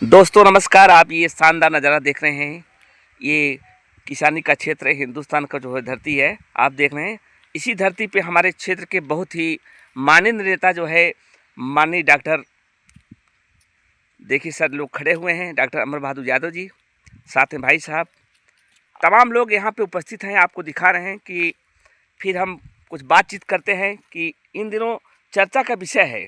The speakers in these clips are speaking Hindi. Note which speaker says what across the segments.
Speaker 1: दोस्तों नमस्कार। आप ये शानदार नज़ारा देख रहे हैं। ये किसानी का क्षेत्र है, हिंदुस्तान का जो है धरती है, आप देख रहे हैं। इसी धरती पे हमारे क्षेत्र के बहुत ही माननीय नेता जो है माननीय डॉक्टर, देखिए सर लोग खड़े हुए हैं, डॉक्टर अमर बहादुर यादव जी, साथ में भाई साहब, तमाम लोग यहाँ पे उपस्थित हैं। आपको दिखा रहे हैं कि फिर हम कुछ बातचीत करते हैं कि इन दिनों चर्चा का विषय है।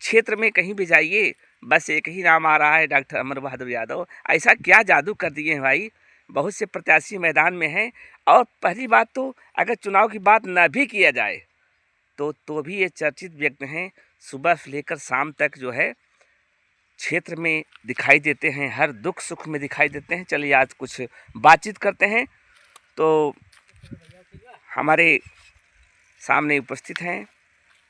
Speaker 1: क्षेत्र में कहीं भी जाइए बस एक ही नाम आ रहा है, डॉक्टर अमर बहादुर यादव। ऐसा क्या जादू कर दिए हैं भाई। बहुत से प्रत्याशी मैदान में हैं। और पहली बात तो अगर चुनाव की बात न भी किया जाए तो भी ये चर्चित व्यक्ति हैं। सुबह से लेकर शाम तक जो है क्षेत्र में दिखाई देते हैं, हर दुख सुख में दिखाई देते हैं। चलिए आज कुछ बातचीत करते हैं। तो हमारे सामने उपस्थित हैं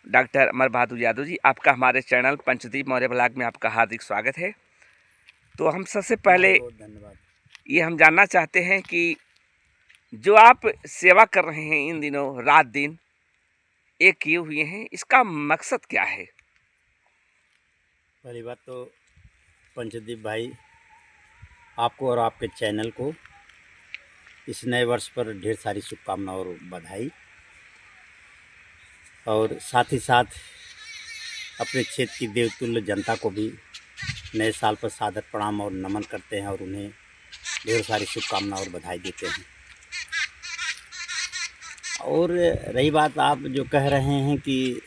Speaker 1: डॉक्टर अमर बहादुर यादव जी। आपका हमारे चैनल पंचदीप मौर्य ब्लॉग में आपका हार्दिक स्वागत है। तो हम सबसे पहले
Speaker 2: धन्यवाद।
Speaker 1: ये हम जानना चाहते हैं कि जो आप सेवा कर रहे हैं इन दिनों रात दिन एक किए हुए हैं, इसका मकसद क्या है?
Speaker 2: पहली बात तो पंचदीप भाई, आपको और आपके चैनल को इस नए वर्ष पर ढेर सारी शुभकामनाएं और बधाई। और साथ ही साथ अपने क्षेत्र की देवतुल्य जनता को भी नए साल पर सादर प्रणाम और नमन करते हैं और उन्हें ढेर सारी शुभकामनाएं और बधाई देते हैं। और रही बात आप जो कह रहे हैं कि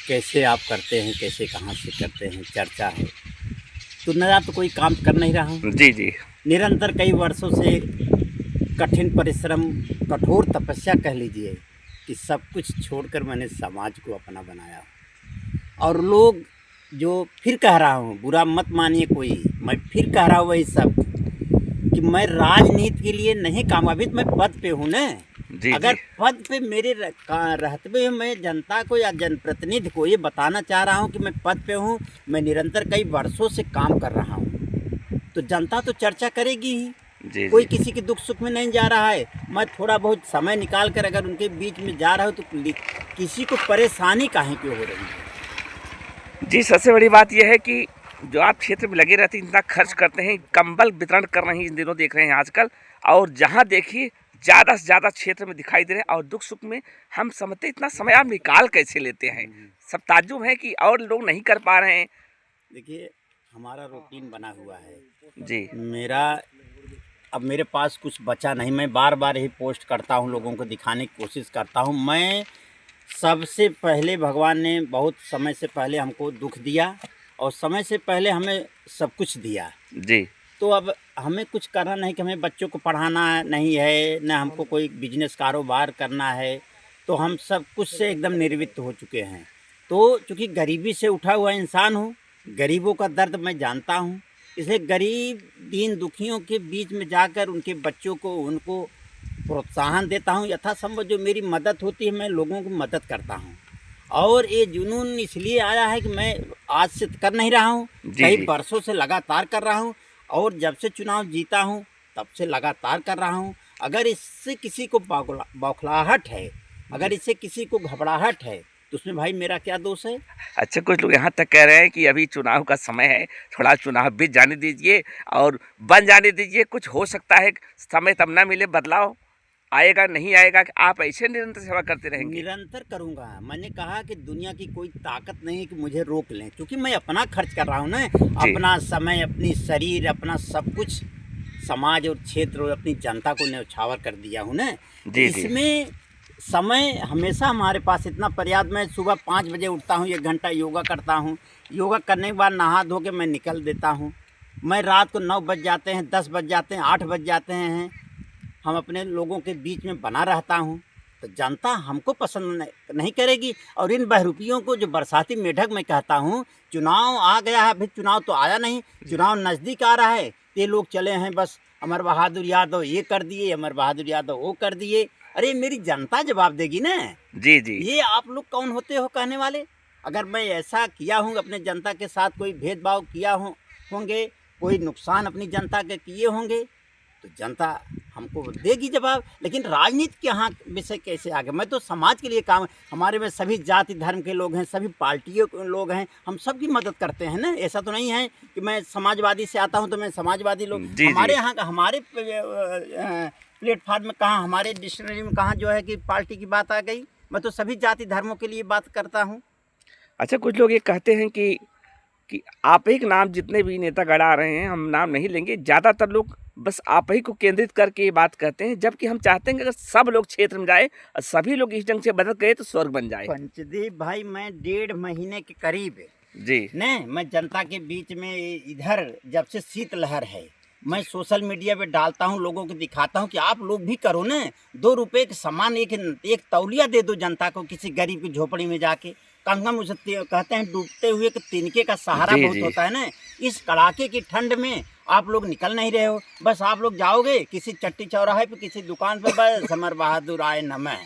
Speaker 2: कैसे आप करते हैं, कैसे कहाँ से करते हैं, चर्चा है, तो नया तो कोई काम कर नहीं रहा हूँ।
Speaker 1: जी जी।
Speaker 2: निरंतर कई वर्षों से कठिन परिश्रम, कठोर तपस्या कह लीजिए कि सब कुछ छोड़कर मैंने समाज को अपना बनाया। और लोग जो फिर कह रहा हूँ, बुरा मत मानिए कोई, मैं फिर कह रहा हूँ वही सब कि मैं राजनीति के लिए नहीं काम, अभी तो मैं पद पे हूँ ना।
Speaker 1: जी
Speaker 2: अगर
Speaker 1: जी।
Speaker 2: पद पे मेरे रहते हुए मैं जनता को या जनप्रतिनिधि को ये बताना चाह रहा हूँ कि मैं पद पे हूँ, मैं निरंतर कई वर्षों से काम कर रहा हूँ, तो जनता तो चर्चा करेगी ही।
Speaker 1: जी
Speaker 2: कोई
Speaker 1: जी।
Speaker 2: किसी के दुख सुख में नहीं जा रहा है। मैं थोड़ा बहुत समय निकाल कर अगर उनके बीच में जा रहा हूँ तो किसी को परेशानी काहे क्यों हो रही है।
Speaker 1: जी, सबसे बड़ी बात यह है कि जो आप क्षेत्र में लगे रहते हैं, इतना खर्च करते हैं, कंबल वितरण कर रहे हैं इन दिनों, देख रहे हैं आजकल। और जहाँ देखिए ज़्यादा से ज़्यादा क्षेत्र में दिखाई दे रहे हैं। और दुख सुख में हम समझते इतना समय आप निकाल कैसे लेते हैं। सब ताज्जुब है कि और लोग नहीं कर पा रहे हैं।
Speaker 2: देखिए, हमारा रूटीन बना हुआ है।
Speaker 1: जी
Speaker 2: अब मेरे पास कुछ बचा नहीं। मैं बार बार यही पोस्ट करता हूँ, लोगों को दिखाने की कोशिश करता हूँ। मैं सबसे पहले, भगवान ने बहुत समय से पहले हमको दुख दिया और समय से पहले हमें सब कुछ दिया।
Speaker 1: जी।
Speaker 2: तो अब हमें कुछ करना नहीं कि हमें बच्चों को पढ़ाना नहीं है, न हमको कोई बिजनेस कारोबार करना है, तो हम सब कुछ से एकदम निर्वृत्त हो चुके हैं। तो चूँकि गरीबी से उठा हुआ इंसान हूँ, गरीबों का दर्द मैं जानता हूँ, इसलिए गरीब दीन दुखियों के बीच में जाकर उनके बच्चों को, उनको प्रोत्साहन देता हूँ। यथासंभव जो मेरी मदद होती है, मैं लोगों की मदद करता हूँ। और ये जुनून इसलिए आया है कि मैं आज से कर नहीं रहा हूँ, कई वर्षों से लगातार कर रहा हूँ। और जब से चुनाव जीता हूँ तब से लगातार कर रहा हूँ। अगर इससे किसी को बौखलाहट है, अगर इससे किसी को घबराहट है, तो उसमें भाई मेरा क्या दोष है।
Speaker 1: अच्छा, कुछ लोग यहाँ तक कह रहे हैं कि अभी चुनाव का समय है, थोड़ा चुनाव बीत जाने दीजिए और बन जाने दीजिए। कुछ हो सकता है समय तब ना मिले, बदलाव आएगा नहीं आएगा। कि आप ऐसे निरंतर सेवा करते रहेंगे?
Speaker 2: निरंतर करूंगा। मैंने कहा कि दुनिया की कोई ताकत नहीं है कि मुझे रोक लें, क्योंकि मैं अपना खर्च कर रहा हूँ ना, अपना समय, अपनी शरीर, अपना सब कुछ समाज और क्षेत्र और अपनी जनता को न्यौछावर कर दिया हूँ ना। इसमें समय हमेशा हमारे पास इतना पर्याप्त। मैं सुबह 5 बजे उठता हूँ, 1 घंटा योगा करता हूँ। योगा करने के बाद नहा धो के मैं निकल देता हूँ। मैं रात को 9 बज जाते हैं, 10 बज जाते हैं, 8 बज जाते हैं, हम अपने लोगों के बीच में बना रहता हूँ। तो जनता हमको पसंद नहीं करेगी। और इन बहरूपियों को, जो बरसाती मेढक मैं कहता हूँ, चुनाव आ गया है, अभी चुनाव तो आया नहीं, चुनाव नज़दीक आ रहा है, ये लोग चले हैं बस अमर बहादुर यादव ये कर दिए, अमर बहादुर यादव वो कर दिए। अरे मेरी जनता जवाब देगी ना।
Speaker 1: जी जी।
Speaker 2: ये आप लोग कौन होते हो कहने वाले? अगर मैं ऐसा किया हूँ, अपने जनता के साथ कोई भेदभाव किया होंगे, कोई नुकसान अपनी जनता के किए होंगे, तो जनता हमको देगी जवाब। लेकिन राजनीति के यहाँ विषय कैसे आगे? मैं तो समाज के लिए काम, हमारे में सभी जाति धर्म के लोग हैं, सभी पार्टियों के लोग हैं, हम सबकी मदद करते हैं ना। ऐसा तो नहीं है कि मैं समाजवादी से आता हूँ तो मैं समाजवादी लोग, हमारे यहाँ का हमारे प्लेटफार्म में कहाँ, हमारे डिक्शनरी में कहाँ जो है कि पार्टी की बात आ गई। मैं तो सभी जाति धर्मों के लिए बात करता हूँ।
Speaker 1: अच्छा, कुछ लोग ये कहते हैं कि आप ही के नाम, जितने भी नेता गढ़ आ रहे हैं, हम नाम नहीं लेंगे, ज़्यादातर लोग बस आप ही को केंद्रित करके ये बात कहते हैं, जबकि हम चाहते हैं कि अगर सब लोग क्षेत्र में जाए और सभी लोग इस ढंग से बदल गए तो स्वर्ग बन जाए।
Speaker 2: पंचदेव भाई, मैं 1.5 महीने के करीब
Speaker 1: जी
Speaker 2: ने मैं जनता के बीच में इधर, जब से शीतलहर है, मैं सोशल मीडिया पे डालता हूँ, लोगों को दिखाता हूँ कि आप लोग भी करो ना। 2 रुपए के सामान, एक तौलिया दे दो जनता को, किसी गरीब की झोपड़ी में जाके। कंगम उसे कहते हैं डूबते हुए कि तिनके का सहारा
Speaker 1: जी,
Speaker 2: बहुत
Speaker 1: जी।
Speaker 2: होता है ना। इस कड़ाके की ठंड में आप लोग निकल नहीं रहे हो। बस आप लोग जाओगे किसी चट्टी चौराहे पे, किसी दुकान पे, बस अमर बहादुर आए नमः,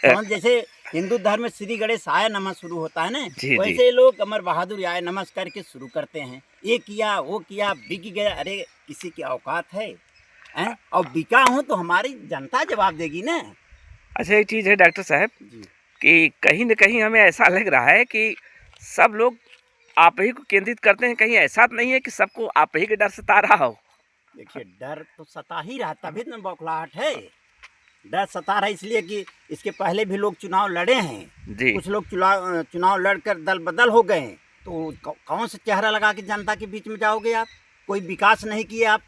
Speaker 2: समझ, जैसे हिंदू धर्म में श्री गणेश आय नमः शुरू होता है ना,
Speaker 1: जी, जी।
Speaker 2: वैसे लोग अमर बहादुर आय नमः करके शुरू करते हैं। ये किया वो किया, बिक गया। अरे किसी की औकात है हैं? और बिका हूँ तो हमारी जनता जवाब देगी ना।
Speaker 1: अच्छा, एक चीज़ है डॉक्टर साहब
Speaker 2: जी,
Speaker 1: कि कहीं न कहीं हमें ऐसा लग रहा है कि सब लोग आप ही को केंद्रित करते हैं, कहीं ऐसा तो नहीं है कि सबको आप ही के डर सता रहा हो?
Speaker 2: देखिए डर तो सता ही रहा, तभी तो बौखलाहट है। डर सता रहा इसलिए कि इसके पहले भी लोग चुनाव लड़े हैं।
Speaker 1: जी।
Speaker 2: कुछ लोग चुनाव लड़कर दल बदल हो गए, तो कौन सा चेहरा लगा के जनता के बीच में जाओगे आप? कोई विकास नहीं किए आप।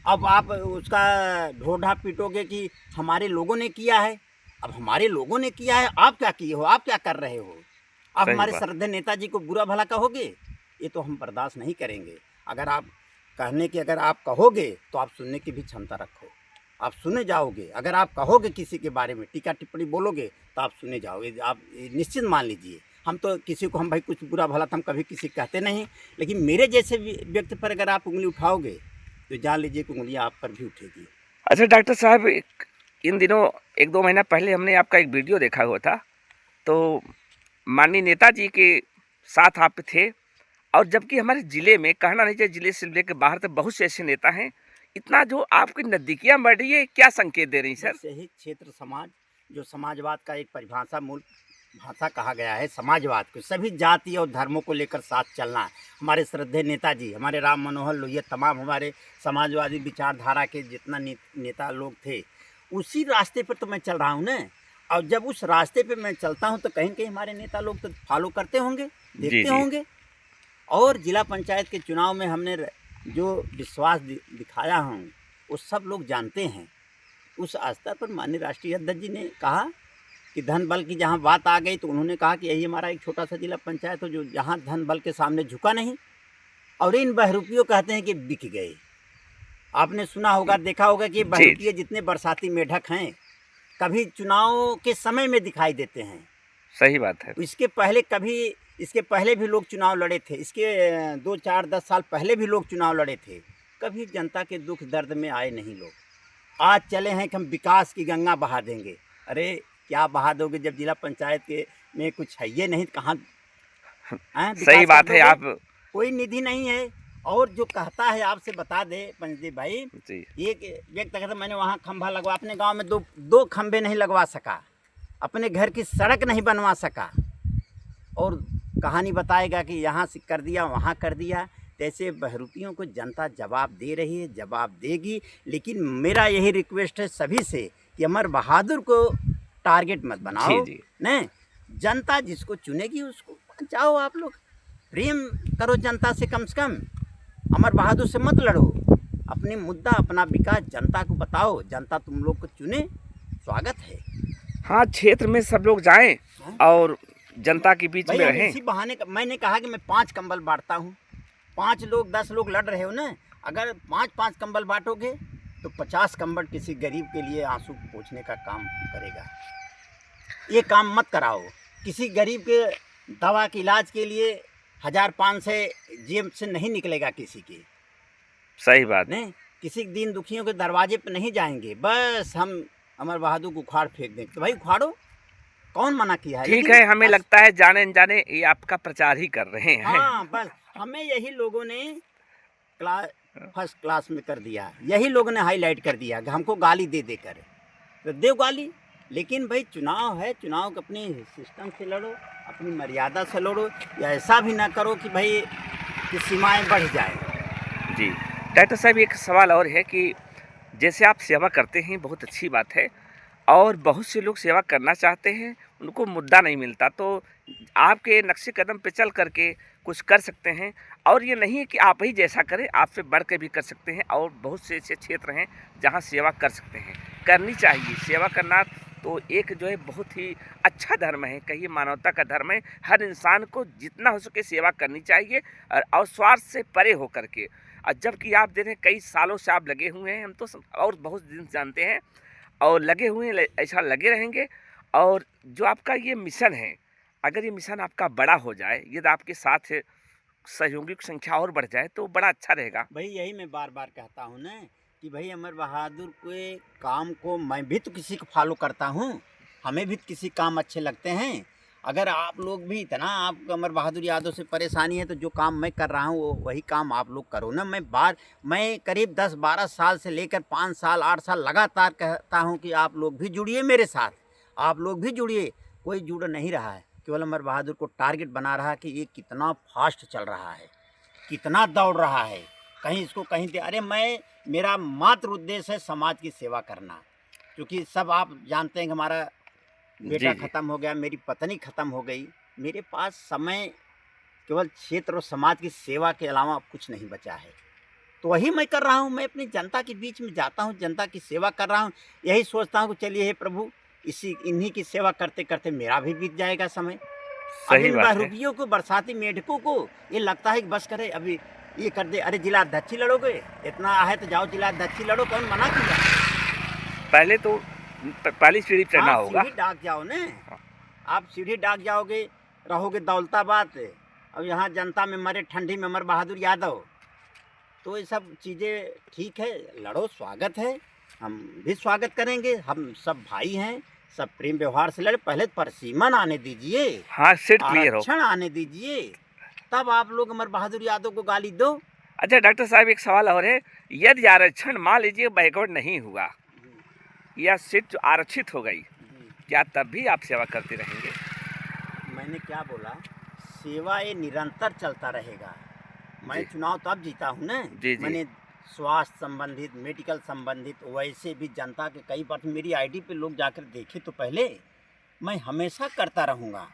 Speaker 2: अब आप उसका ढोढा पीटोगे कि हमारे लोगों ने किया है। अब हमारे लोगों ने किया है, आप क्या किए हो? आप क्या कर रहे हो? आप
Speaker 1: सही
Speaker 2: हमारे
Speaker 1: बात।
Speaker 2: श्रद्धेय नेताजी को बुरा भला कहोगे? ये तो हम बर्दाश्त नहीं करेंगे। अगर आप अगर आप कहोगे तो आप सुनने की भी क्षमता रखो, आप सुने जाओगे। अगर आप कहोगे किसी के बारे में टीका टिप्पणी बोलोगे तो आप सुने जाओगे। आप निश्चित मान लीजिए, हम तो किसी को, हम भाई कुछ बुरा भला तो हम कभी किसी को कहते नहीं, लेकिन मेरे जैसे व्यक्ति पर अगर आप उंगली उठाओगे तो जान लीजिए कि उंगलियां आप पर भी उठेगी।
Speaker 1: अच्छा डॉक्टर साहब, इन दिनों 1-2 महीना पहले हमने आपका एक वीडियो देखा हुआ था, तो माननीय नेताजी के साथ आप थे, और जबकि हमारे ज़िले में, कहना नहीं चाहिए ज़िले से लेकर बाहर तक बहुत से ऐसे नेता हैं, इतना जो आपकी नज़दीकियाँ बढ़ रही है, क्या संकेत दे रही हैं सर?
Speaker 2: जैसे ही क्षेत्र समाज, जो समाजवाद का एक परिभाषा, मूल भाषा कहा गया है समाजवाद को, सभी जाति और धर्मों को लेकर साथ चलना है। हमारे श्रद्धेय नेताजी, हमारे राम मनोहर लोहिया, तमाम हमारे समाजवादी विचारधारा के जितना नेता लोग थे, उसी रास्ते पर तो मैं चल रहा हूँ ना। और जब उस रास्ते पे मैं चलता हूँ तो कहीं कहीं हमारे नेता लोग तो फॉलो करते होंगे, देखते
Speaker 1: जी।
Speaker 2: होंगे। और जिला पंचायत के चुनाव में हमने जो विश्वास दिखाया हूँ वो सब लोग जानते हैं। उस स्तर पर माननीय राष्ट्रीय अध्यक्ष जी ने कहा कि धन बल की जहाँ बात आ गई तो उन्होंने कहा कि यही हमारा एक छोटा सा जिला पंचायत हो जो जहाँ धन बल के सामने झुका नहीं। और इन बहरूपियों कहते हैं कि बिक गए। आपने सुना होगा, देखा होगा कि ये बहरूपिये जितने बरसाती मेढक हैं कभी चुनाव के समय में दिखाई देते हैं।
Speaker 1: सही बात है।
Speaker 2: इसके पहले भी लोग चुनाव लड़े थे, इसके 2, 4, 10 साल पहले भी लोग चुनाव लड़े थे, कभी जनता के दुख दर्द में आए नहीं लोग। आज चले हैं कि हम विकास की गंगा बहा देंगे। अरे क्या बहा दोगे जब जिला पंचायत के में कुछ है ये नहीं, कहाँ
Speaker 1: सही बात है। आप
Speaker 2: कोई निधि नहीं है। और जो कहता है आपसे बता दे पंचदेव भाई
Speaker 1: जी,
Speaker 2: एक व्यक्ति कहता मैंने वहाँ खंभा लगवा, अपने गांव में दो खंभे नहीं लगवा सका, अपने घर की सड़क नहीं बनवा सका, और कहानी बताएगा कि यहाँ से कर दिया वहाँ कर दिया। ऐसे बहरूपियों को जनता जवाब दे रही है, जवाब देगी। लेकिन मेरा यही रिक्वेस्ट है सभी से कि अमर बहादुर को टारगेट मत बनाओ।
Speaker 1: जी।
Speaker 2: नहीं, जनता जिसको चुनेगी उसको जाओ, आप लोग प्रेम करो जनता से कम से कम। अमर बहादुर से मत लड़ो, अपनी मुद्दा, अपना विकास जनता को बताओ। जनता तुम लोग को चुने, स्वागत है।
Speaker 1: हाँ, क्षेत्र में सब लोग जाएं और जनता के बीच में
Speaker 2: भाई
Speaker 1: रहें।
Speaker 2: इसी बहाने मैंने कहा कि मैं 5 कंबल बांटता हूँ। 5 लोग 10 लोग लड़ रहे हो ना, अगर 5-5 कंबल बांटोगे तो 50 कंबल किसी गरीब के लिए आंसू पोंछने का काम करेगा। ये काम मत कराओ। किसी गरीब के दवा के इलाज के लिए 1000-500 जेब से नहीं निकलेगा किसी की।
Speaker 1: सही बात।
Speaker 2: नहीं, किसी दीन दुखियों के दरवाजे पे नहीं जाएंगे बस हम अमर बहादुर को उखाड़ फेंक दें। तो भाई उखाड़ो, कौन मना किया है?
Speaker 1: ठीक है, हमें लगता है जाने अनजाने ये आपका प्रचार ही कर रहे हैं।
Speaker 2: हाँ, बस हमें यही लोगों ने फर्स्ट क्लास में कर दिया। यही लोगों ने हाईलाइट कर दिया कि हमको गाली दे देकर, तो देव गाली। लेकिन भाई चुनाव है, चुनाव को अपने सिस्टम से लड़ो, अपनी मर्यादा से लड़ो, या ऐसा भी ना करो कि भाई कि सीमाएं बढ़ जाए।
Speaker 1: जी डॉक्टर साहब, एक सवाल और है कि जैसे आप सेवा करते हैं, बहुत अच्छी बात है, और बहुत से लोग सेवा करना चाहते हैं, उनको मुद्दा नहीं मिलता, तो आपके नक्शे कदम पे चल करके कुछ कर सकते हैं। और ये नहीं है कि आप ही जैसा करें, आपसे बढ़ के भी कर सकते हैं, और बहुत से ऐसे क्षेत्र हैं जहाँ सेवा कर सकते हैं, करनी चाहिए। सेवा करना तो एक जो है बहुत ही अच्छा धर्म है, कहिए मानवता का धर्म है। हर इंसान को जितना हो सके सेवा करनी चाहिए, और स्वार्थ से परे हो करके। और जबकि आप देख रहे हैं कई सालों से आप लगे हुए हैं, हम तो और बहुत दिन जानते हैं, और लगे हुए हैं, ऐसा लगे रहेंगे। और जो आपका ये मिशन है, अगर ये मिशन आपका बड़ा हो जाए, यदि आपके साथ सहयोगी की संख्या और बढ़ जाए, तो बड़ा अच्छा रहेगा।
Speaker 2: भाई यही मैं बार बार कहता हूँ ना कि भाई अमर बहादुर के काम को मैं भी तो किसी को फॉलो करता हूँ, हमें भी किसी काम अच्छे लगते हैं। अगर आप लोग भी इतना आपको अमर बहादुर यादव से परेशानी है, तो जो काम मैं कर रहा हूँ वही काम आप लोग करो ना। मैं करीब 10-12 साल से लेकर 5 साल 8 साल लगातार कहता हूँ कि आप लोग भी जुड़िए मेरे साथ, आप लोग भी जुड़िए। कोई जुड़ नहीं रहा है, केवल अमर बहादुर को टारगेट बना रहा है कि ये कितना फास्ट चल रहा है, कितना दौड़ रहा है, कहीं इसको कहीं दे। अरे मेरा मात्र उद्देश्य है समाज की सेवा करना, क्योंकि सब आप जानते हैं कि हमारा बेटा ख़त्म हो गया, मेरी पत्नी ख़त्म हो गई, मेरे पास समय केवल क्षेत्र और समाज की सेवा के अलावा अब कुछ नहीं बचा है। तो वही मैं कर रहा हूँ, मैं अपनी जनता के बीच में जाता हूँ, जनता की सेवा कर रहा हूँ। यही सोचता हूँ कि चलिए हे प्रभु, इन्हीं की सेवा करते करते मेरा भी बीत जाएगा समय।
Speaker 1: सही बात है।
Speaker 2: रुपयों को, बरसाती मेढकों को ये लगता है कि बस करे, अभी ये कर दे, अरे जिला अध्यक्ष लड़ोगे, इतना है तो जाओ जिला अध्यक्ष लड़ो, कौन मना किया?
Speaker 1: पहले तो पहली सीढ़ी चढ़ना होगा।
Speaker 2: सीढ़ी डाक जाओ ना, आप सीढ़ी डाक जाओगे, रहोगे दौलताबाद, और यहाँ जनता में मरे ठंडी में अमर बहादुर यादव। तो ये सब चीज़ें ठीक है, लड़ो, स्वागत है, हम भी स्वागत करेंगे। हम सब भाई हैं, सब प्रेम व्यवहार से लड़े। पहले परसीमन आने दीजिए,
Speaker 1: हाँ, सीट क्लियर हो,
Speaker 2: आरक्षण आने दीजिए, तब आप लोग अमर बहादुर यादव को गाली दो।
Speaker 1: अच्छा डॉक्टर साहब, एक सवाल और है, यदि आरक्षण मान लीजिए बैकवर्ड नहीं हुआ, या सीट जो आरक्षित हो गई, क्या तब भी आप सेवा करते रहेंगे?
Speaker 2: मैंने क्या बोला, सेवा ये निरंतर चलता रहेगा। मैं चुनाव तब जीता हूँ ना, मैंने स्वास्थ्य संबंधित, मेडिकल संबंधित, वैसे भी जनता के कई बार मेरी आईडी पे लोग जाकर देखे तो पहले, मैं हमेशा करता रहूँगा।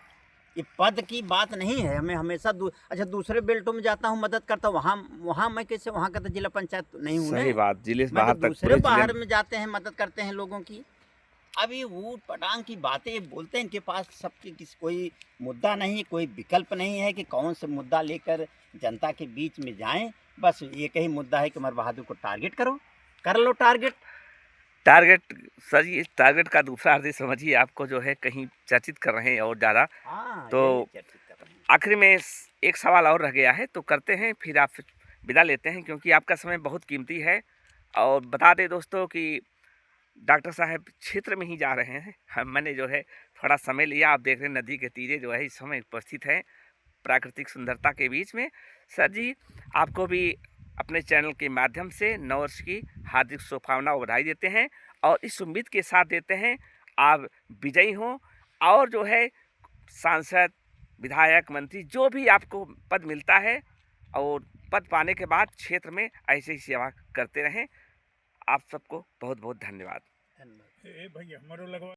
Speaker 2: ये पद की बात नहीं है, हमें हमेशा अच्छा दूसरे बेल्टों में जाता हूँ, मदद करता हूँ, वहाँ मैं कैसे, वहाँ का तो जिला पंचायत नहीं हूँ।
Speaker 1: सही बात, जिले से
Speaker 2: मैं
Speaker 1: बाहर
Speaker 2: तो
Speaker 1: तक
Speaker 2: दूसरे बाहर में जाते हैं, मदद करते हैं लोगों की। अब ये ऊट पटांग की बातें बोलते हैं, इनके पास सबके कोई मुद्दा नहीं, कोई विकल्प नहीं है कि कौन सा मुद्दा लेकर जनता के बीच में जाएं। बस एक ही मुद्दा है कि अमर बहादुर को टारगेट करो, कर लो टारगेट।
Speaker 1: सर, ये टारगेट का दूसरा अर्थ समझिए, आपको जो है कहीं चर्चित कर रहे हैं और ज़्यादा। तो आखिर में एक सवाल और रह गया है, तो करते हैं, फिर आप विदा लेते हैं, क्योंकि आपका समय बहुत कीमती है। और बता दें दोस्तों कि डॉक्टर साहब क्षेत्र में ही जा रहे हैं, मैंने जो है थोड़ा समय लिया। आप देख रहे हैं नदी के तीरे जो है इस समय उपस्थित हैं, प्राकृतिक सुंदरता के बीच में। सर जी, आपको भी अपने चैनल के माध्यम से नववर्ष की हार्दिक शुभकामनाएं और बधाई देते हैं, और इस उम्मीद के साथ देते हैं आप विजयी हों, और जो है सांसद, विधायक, मंत्री, जो भी आपको पद मिलता है, और पद पाने के बाद क्षेत्र में ऐसे ही सेवा करते रहें। आप सबको बहुत बहुत धन्यवाद।
Speaker 3: भैया हमारो लगवा